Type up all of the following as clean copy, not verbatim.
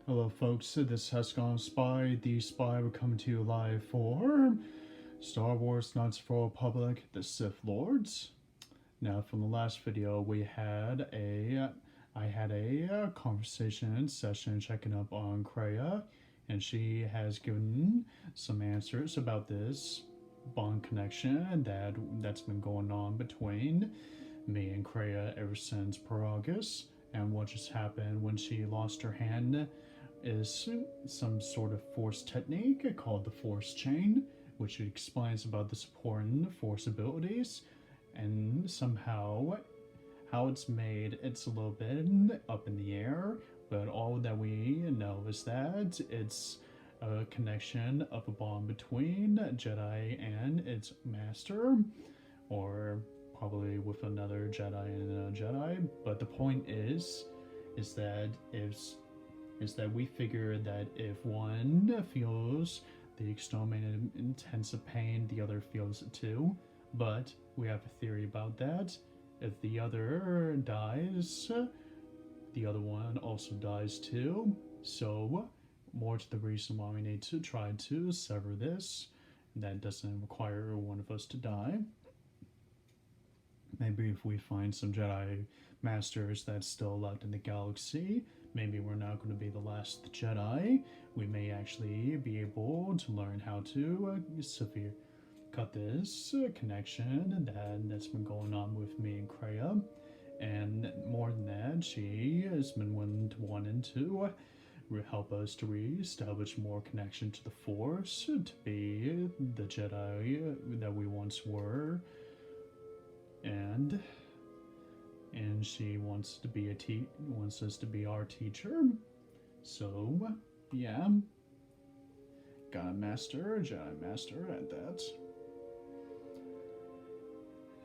Hello folks, this has gone Spy, the Spy. We're coming to you live for Star Wars Knights of the Old Republic, the Sith Lords. Now from the last video I had a conversation session checking up on Kreia, and she has given some answers about this bond connection that's been going on between me and Kreia ever since Paragus, and what just happened when she lost her hand is some sort of force technique called the force chain, which explains about the important force abilities, and somehow how it's made, it's a little bit up in the air, but all that we know is that it's a connection of a bond between Jedi and its master, or probably with another Jedi and a Jedi. But the point is that we figure that if one feels the extreme intensive pain, the other feels it too. But we have a theory about that. If the other dies, the other one also dies too. So, more to the reason why we need to try to sever this. That doesn't require one of us to die. Maybe if we find some Jedi Masters that's still left in the galaxy, maybe we're not going to be the last Jedi. We may actually be able to learn how to cut this connection that's been going on with me and Kreia. And more than that, she has been wanting to help us to re-establish more connection to the Force, to be the Jedi that we once were. And she wants to be wants us to be our teacher. So yeah, got a Jedi master at that.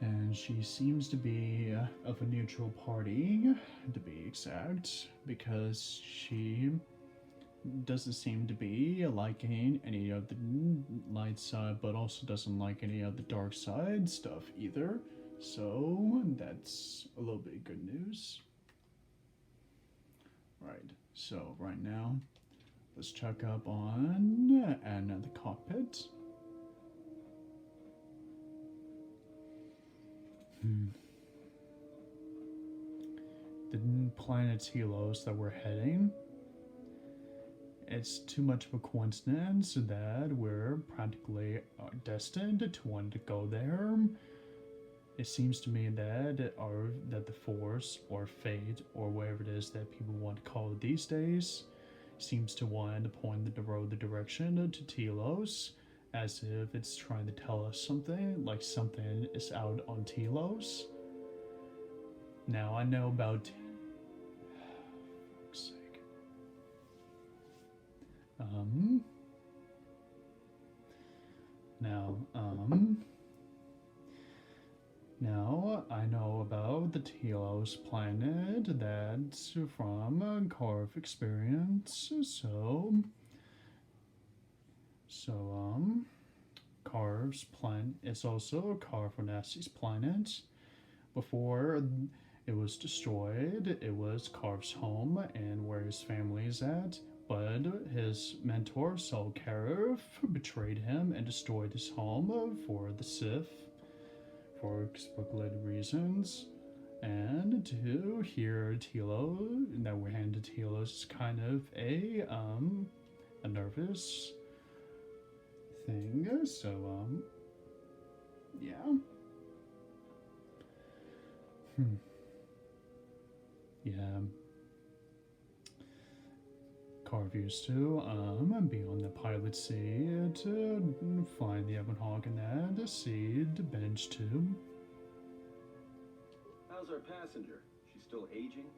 And she seems to be of a neutral party, to be exact, because she doesn't seem to be liking any of the light side, but also doesn't like any of the dark side stuff either. So that's a little bit of good news. Right, so right now, let's check up on the cockpit. The planet Telos that we're heading, it's too much of a coincidence that we're practically destined to want to go there. It seems to me that the Force or fate or whatever it is that people want to call it these days seems to want to point the road, the direction to Telos, as if it's trying to tell us something, like something is out on Telos. Now I know about. For fuck's sake. Now I know about the Telos planet that's from Carve experience. Carve's planet is also Carvonessi's planet. Before it was destroyed, it was Carve's home and where his family is at. But his mentor, Sol Karif, betrayed him and destroyed his home for the Sith, for speculated reasons. And to hear Telos, that we're handed Telos, is kind of a nervous thing. So yeah. Yeah. Carve used to be on the pilot seat to find the Ebon Hawk and to see the bench too. How's our passenger? She's still aging?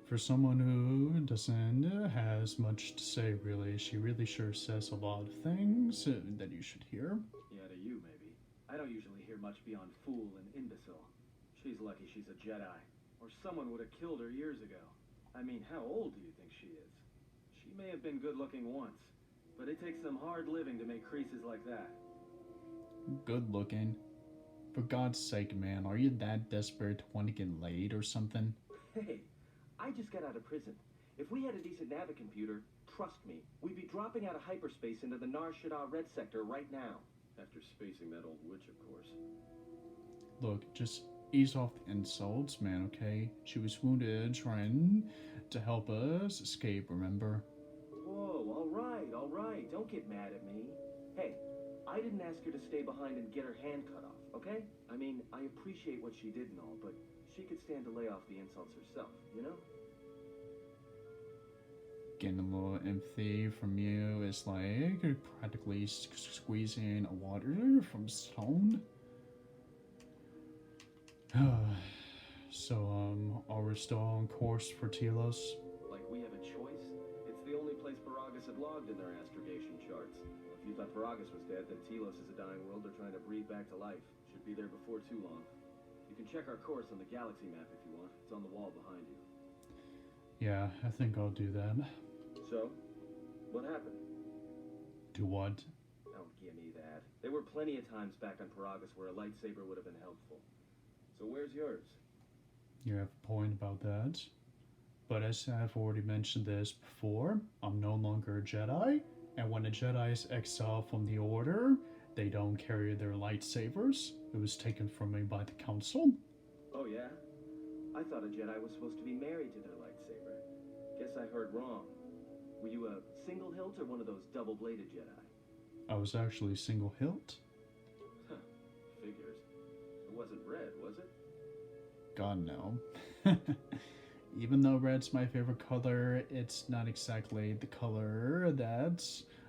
For someone who doesn't has much to say, really, she really sure says a lot of things that you should hear. Yeah, to you maybe. I don't usually hear much beyond fool and imbecile. She's lucky she's a Jedi, or someone would have killed her years ago. I mean, how old do you think she is? She may have been good looking once, but it takes some hard living to make creases like that. Good looking? For God's sake, man, are you that desperate to want to get laid or something? Hey, I just got out of prison. If we had a decent navicomputer, trust me, we'd be dropping out of hyperspace into the Nar Shaddaa Red Sector right now. After spacing that old witch, of course. Look, just ease off the insults, man, okay? She was wounded trying to help us escape, remember? Whoa, all right, don't get mad at me. Hey, I didn't ask her to stay behind and get her hand cut off, okay? I mean, I appreciate what she did and all, but she could stand to lay off the insults herself, you know? Getting a little empathy from you is like practically squeezing water from stone. So, are we still on course for Telos? Like we have a choice? It's the only place Paragus had logged in their astrogation charts. If you thought Paragus was dead, then Telos is a dying world they're trying to breathe back to life. Should be there before too long. You can check our course on the galaxy map if you want. It's on the wall behind you. Yeah, I think I'll do that. So, what happened? Do what? Don't give me that. There were plenty of times back on Paragus where a lightsaber would have been helpful. So where's yours? You have a point about that. But as I've already mentioned this before, I'm no longer a Jedi, and when a Jedi is exiled from the Order, they don't carry their lightsabers. It was taken from me by the Council. Oh yeah? I thought a Jedi was supposed to be married to their lightsaber. Guess I heard wrong. Were you a single hilt or one of those double-bladed Jedi? I was actually single hilt. Huh. Figures. It wasn't red, was it? God, no. Even though red's my favorite color, it's not exactly the color that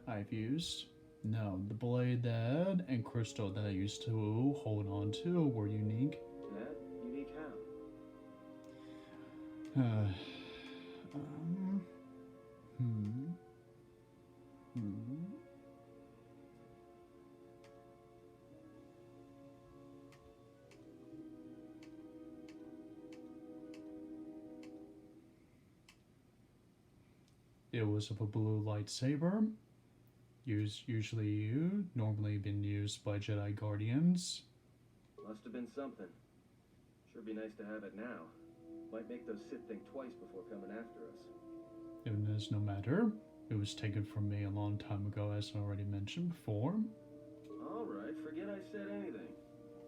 I've used. No, the blade that and crystal that I used to hold on to were unique. Yeah? Unique how? Um, hmm. It was of a blue lightsaber. Usually normally been used by Jedi Guardians. Must have been something. Sure be nice to have it now. Might make those Sith think twice before coming after us. It is no matter. It was taken from me a long time ago, as I already mentioned before. Alright, forget I said anything.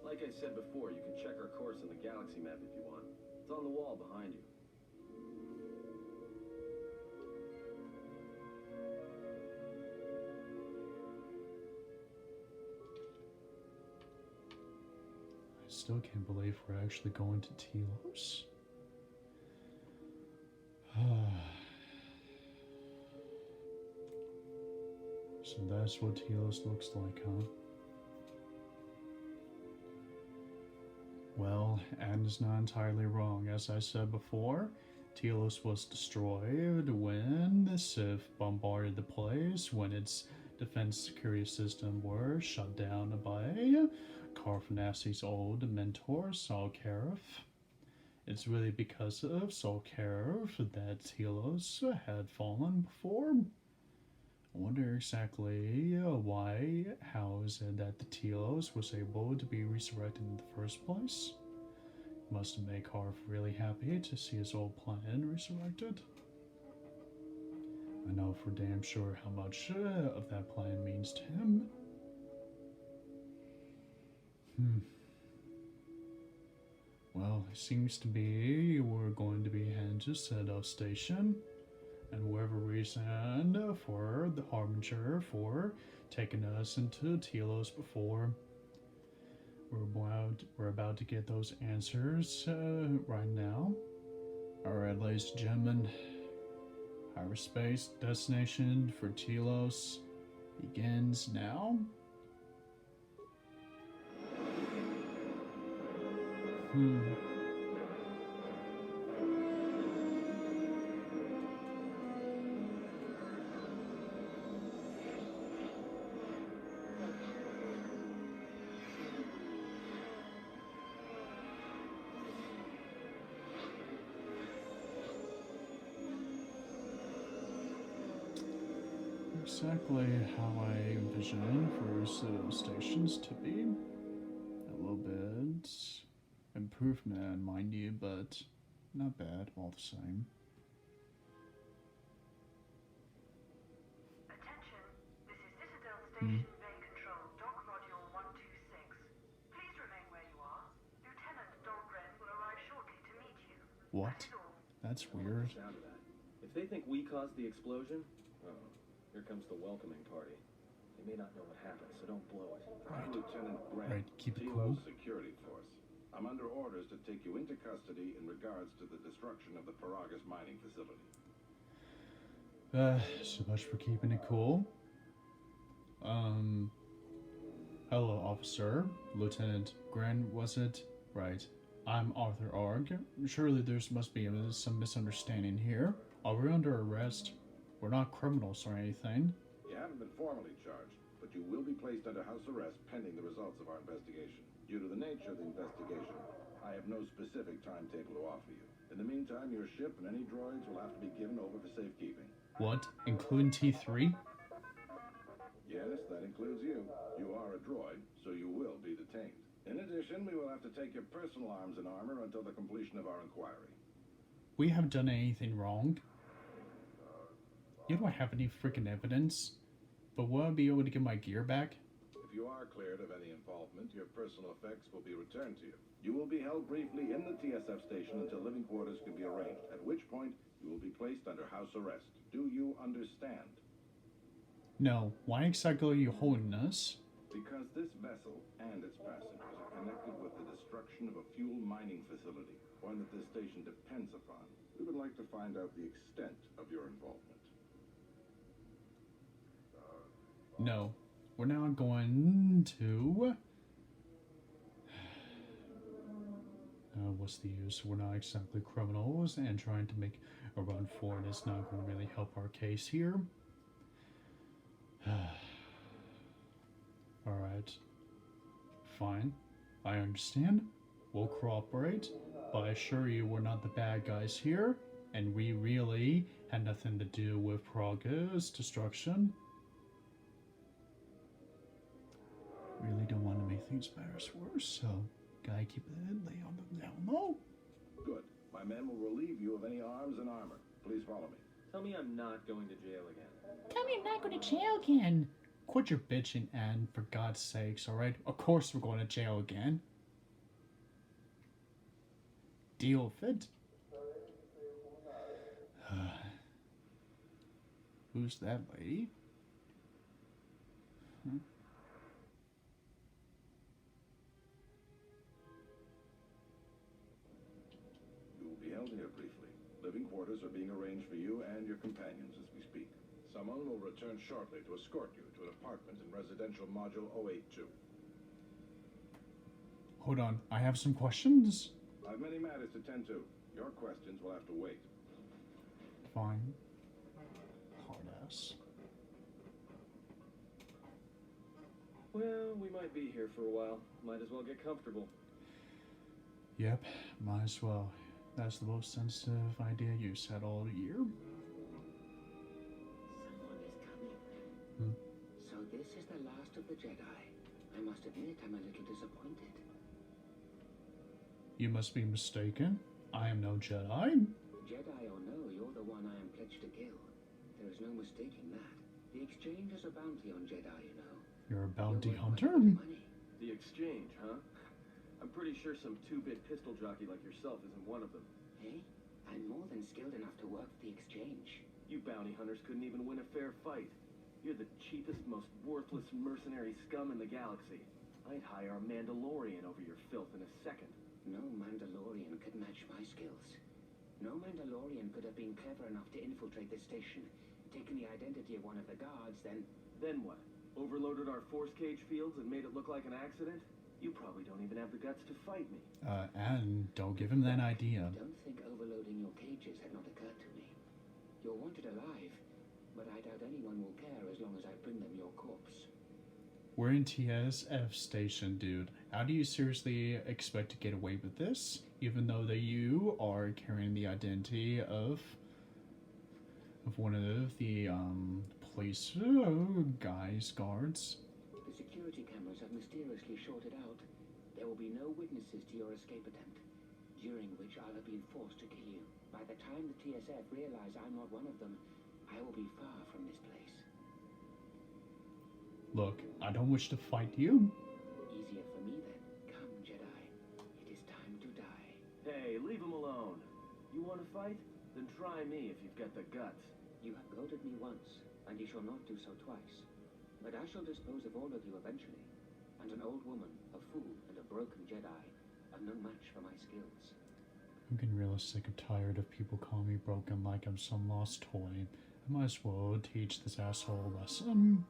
Like I said before, you can check our course on the galaxy map if you want. It's on the wall behind you. I still can't believe we're actually going to Telos. So that's what Telos looks like, huh? Well, Adam's not entirely wrong. As I said before, Telos was destroyed when the Sith bombarded the place, when its defense security system were shut down by Carfanasi's old mentor, Saul Karif. It's really because of Saul Karif that Telos had fallen before. I wonder exactly how is it that the Telos was able to be resurrected in the first place? Must make Karf really happy to see his old planet resurrected. I know for damn sure how much of that planet means to him. Well, it seems to be we're going to be heading to Sedoff Station, and whatever reason for the Harbinger for taking us into Telos before, we're about to get those answers right now. Alright, ladies and gentlemen, hyperspace destination for Telos begins now. Exactly how I envision for stations to be. A little bit improvement, mind you, but not bad, all the same. Attention, this is Citadel Station Bay Control, Dock Module 126. Please remain where you are. Lieutenant Dahlgren will arrive shortly to meet you. What? That is all. That's I don't like weird. the sound of that. If they think we caused the explosion, oh, here comes the welcoming party. They may not know what happened, so don't blow it. Right. Lieutenant Grant, Right, keep it Tilo's cool. security force. I'm under orders to take you into custody in regards to the destruction of the Paragas mining facility. So much for keeping it cool. Hello, officer. Lieutenant Grant, was it? Right. I'm Arthur Arg. Surely there must be some misunderstanding here. Are we under arrest? We're not criminals or anything. You haven't been formally charged, but you will be placed under house arrest pending the results of our investigation. Due to the nature of the investigation, I have no specific timetable to offer you. In the meantime, your ship and any droids will have to be given over for safekeeping. What? Including T3? Yes, that includes you. You are a droid, so you will be detained. In addition, we will have to take your personal arms and armor until the completion of our inquiry. We haven't done anything wrong. You don't have any freaking evidence. But will I be able to get my gear back? If you are cleared of any involvement, your personal effects will be returned to you. You will be held briefly in the TSF station until living quarters can be arranged, at which point you will be placed under house arrest. Do you understand? No. Why exactly are you holding us? Because this vessel and its passengers are connected with the destruction of a fuel mining facility, one that this station depends upon. We would like to find out the extent of your involvement. No. We're not going to... what's the use? We're not exactly criminals, and trying to make a run for it is not going to really help our case here. Alright. Fine. I understand. We'll cooperate, but I assure you we're not the bad guys here, and we really had nothing to do with Praga's destruction. Really don't want to make things matters worse, so gotta keep it lay on the down low. Good. My men will relieve you of any arms and armor. Please follow me. Tell me I'm not going to jail again. Tell me I'm not going to jail again. Quit your bitching, Anne, for God's sakes, alright? Of course we're going to jail again. Deal with it. Who's that lady? Huh? You will be held here briefly. Living quarters are being arranged for you and your companions as we speak. Someone will return shortly to escort you to an apartment in residential module 082. Hold on, I have some questions. I have many matters to tend to. Your questions will have to wait. Fine. Hard ass. Well, we might be here for a while. Might as well get comfortable. Yep, might as well. That's the most sensitive idea you said all year. Someone is coming. Hmm. So this is the last of the Jedi. I must admit I'm a little disappointed. You must be mistaken. I am no Jedi. Jedi or no, you're the one I am pledged to kill. There is no mistaking that. The exchange is a bounty on Jedi, you know. You're a bounty You're worth hunter? my money. The exchange, huh? I'm pretty sure some two-bit pistol jockey like yourself isn't one of them. Hey, I'm more than skilled enough to work the exchange. You bounty hunters couldn't even win a fair fight. You're the cheapest, most worthless mercenary scum in the galaxy. I'd hire a Mandalorian over your filth in a second. No Mandalorian could match my skills. No Mandalorian could have been clever enough to infiltrate this station, taken the identity of one of the guards, then... Then what? Overloaded our force cage fields and made it look like an accident? You probably don't even have the guts to fight me. And don't give him that idea. Don't think overloading your cages had not occurred to me. You're wanted alive, but I doubt anyone will care as long as I bring them your corpse. We're in TSF station, dude. How do you seriously expect to get away with this? Even though that you are carrying the identity of one of the police guards. The security cameras have mysteriously shorted out. There will be no witnesses to your escape attempt. during which I'll have been forced to kill you. By the time the TSF realize I'm not one of them, I will be far from this place. Look, I don't wish to fight you. Easier for me then. Come, Jedi. It is time to die. Hey, leave him alone. You want to fight? Then try me if you've got the guts. You have goaded me once, and you shall not do so twice. But I shall dispose of all of you eventually. And an old woman, a fool, and a broken Jedi are no match for my skills. I'm getting real sick and tired of people calling me broken like I'm some lost toy. I might as well teach this asshole a lesson.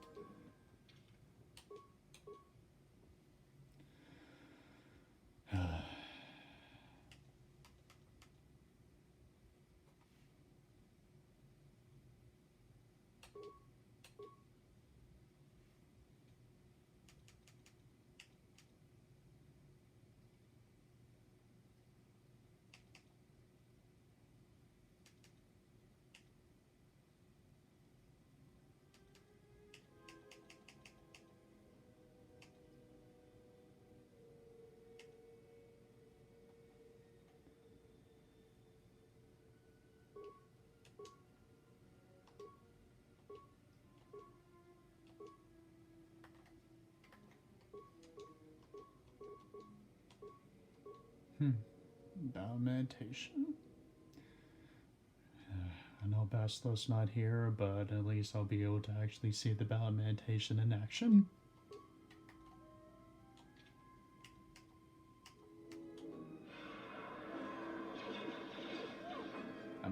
About meditation. I know Bastlo's not here, but at least I'll be able to actually see the ballot meditation in action.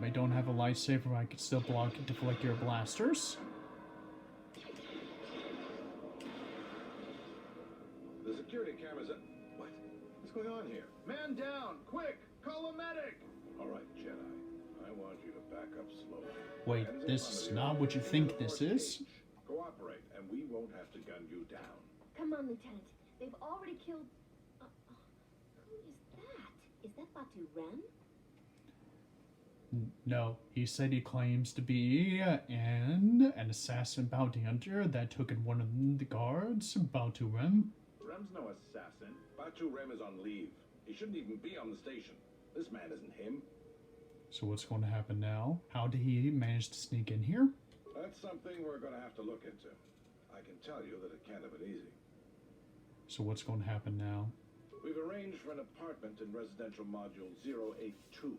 I don't have a lightsaber, I can still block and deflect your blasters. The security cameras are... What? What's going on here? Man down! Quick! Call a medic! All right, Jedi. I want you to back up slowly. Wait, Hands in this front is of you. not what you think this is? Cooperate, and we won't have to gun you down. Come on, Lieutenant. They've already killed... who is that? Is that Batu Ren? No, he said he claims to be an assassin bounty hunter that took in one of the guards, Batu Rem. Rem's no assassin. Batu Rem is on leave. He shouldn't even be on the station. This man isn't him. So what's going to happen now? How did he manage to sneak in here? That's something we're going to have to look into. I can tell you that it can't have been easy. So what's going to happen now? We've arranged for an apartment in residential module 082.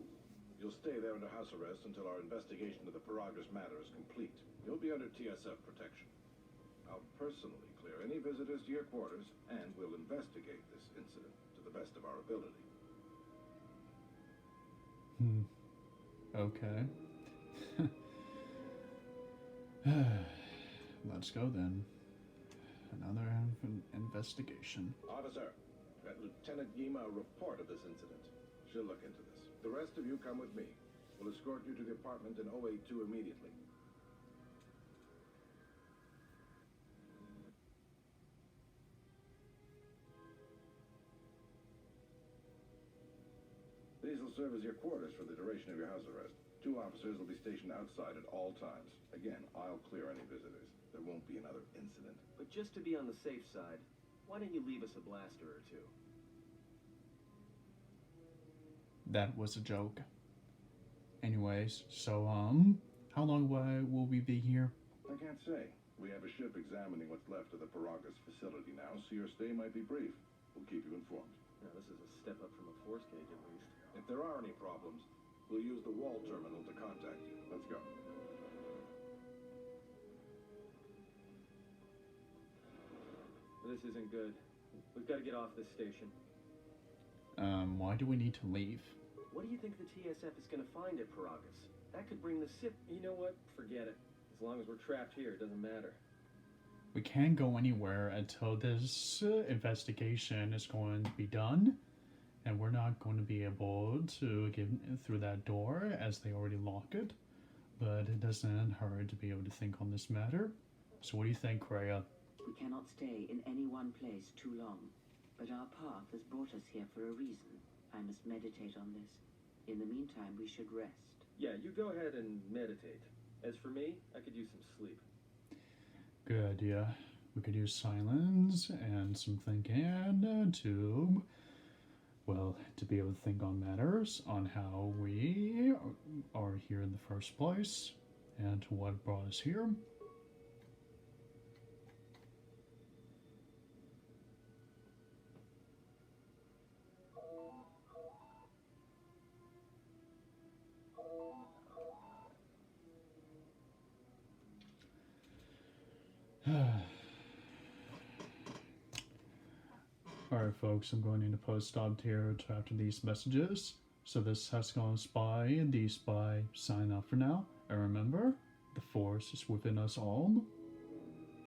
You'll stay there under house arrest until our investigation of the Paragus matter is complete. You'll be under TSF protection. I'll personally clear any visitors to your quarters, and we'll investigate this incident to the best of our ability. Okay. Let's go then. Another investigation. Officer, get Lieutenant Yima a report of this incident. She'll look into this. The rest of you come with me. We'll escort you to the apartment in 082 immediately. These will serve as your quarters for the duration of your house arrest. 2 officers will be stationed outside at all times. Again, I'll clear any visitors. There won't be another incident. But just to be on the safe side, why don't you leave us a blaster or two? That was a joke. Anyways, so, how long will we be here? I can't say. We have a ship examining what's left of the Paragus facility now, so your stay might be brief. We'll keep you informed. Now, this is a step up from a force cage, at least. If there are any problems, we'll use the wall terminal to contact you. Let's go. This isn't good. We've got to get off this station. Why do we need to leave? What do you think the TSF is going to find at Paragus? That could bring the Sith... You know what? Forget it. As long as we're trapped here, it doesn't matter. We can't go anywhere until this investigation is going to be done. And we're not going to be able to get through that door as they already lock it. But it doesn't hurt to be able to think on this matter. So what do you think, Kreia? We cannot stay in any one place too long. But our path has brought us here for a reason. I must meditate on this. In the meantime, we should rest. Yeah, you go ahead and meditate. As for me, I could use some sleep. Good idea. We could use silence and some thinking to well, to be able to think on matters, on how we are here in the first place, and what brought us here. Alright folks, I'm going to post stop here to after these messages. So this has gone Spy, the Spy sign off for now. And remember, the Force is within us all.